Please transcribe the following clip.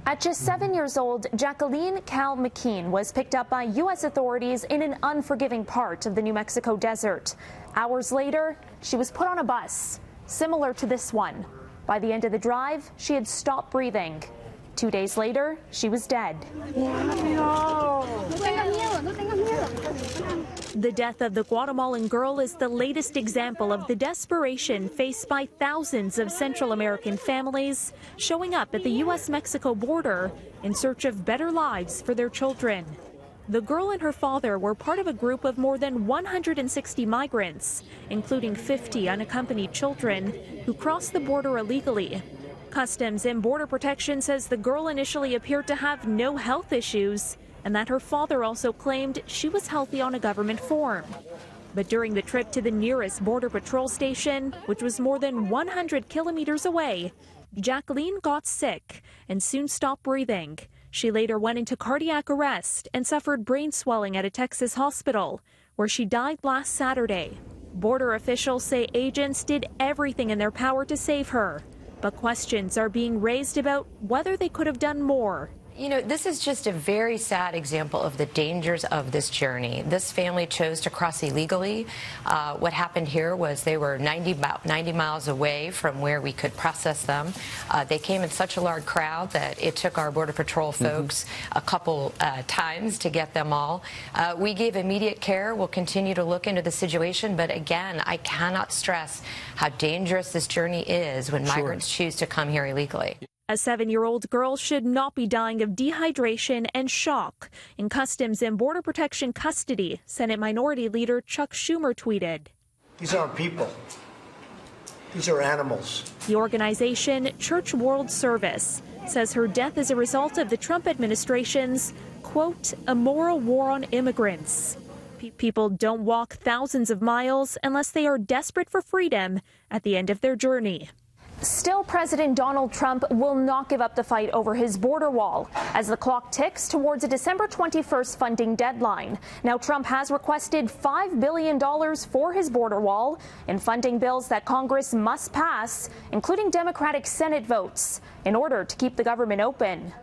At just 7 years old, Caryn Ceolin was picked up by U.S. authorities in an unforgiving part of the New Mexico desert. Hours later, she was put on a bus, similar to this one. By the end of the drive, she had stopped breathing. 2 days later, she was dead. The death of the Guatemalan girl is the latest example of the desperation faced by thousands of Central American families showing up at the U.S.-Mexico border in search of better lives for their children. The girl and her father were part of a group of more than 160 migrants, including 50 unaccompanied children, who crossed the border illegally. Customs and Border Protection says the girl initially appeared to have no health issues, and that her father also claimed she was healthy on a government form. But during the trip to the nearest Border Patrol station, which was more than 100 kilometers away, Caryn got sick and soon stopped breathing. She later went into cardiac arrest and suffered brain swelling at a Texas hospital, where she died last Saturday. Border officials say agents did everything in their power to save her, but questions are being raised about whether they could have done more. You know, this is just a very sad example of the dangers of this journey. This family chose to cross illegally. What happened here was they were about 90 miles away from where we could process them. They came in such a large crowd that it took our Border Patrol folks a couple times to get them all. We gave immediate care. We'll continue to look into the situation. But again, I cannot stress how dangerous this journey is when migrants choose to come here illegally. A 7-year-old girl should not be dying of dehydration and shock in Customs and Border Protection custody, Senate Minority Leader Chuck Schumer tweeted. These aren't people. These are animals. The organization, Church World Service, says her death is a result of the Trump administration's, quote, immoral war on immigrants. People don't walk thousands of miles unless they are desperate for freedom at the end of their journey. Still, President Donald Trump will not give up the fight over his border wall as the clock ticks towards a December 21st funding deadline. Now, Trump has requested $5 billion for his border wall in funding bills that Congress must pass, including Democratic Senate votes, in order to keep the government open.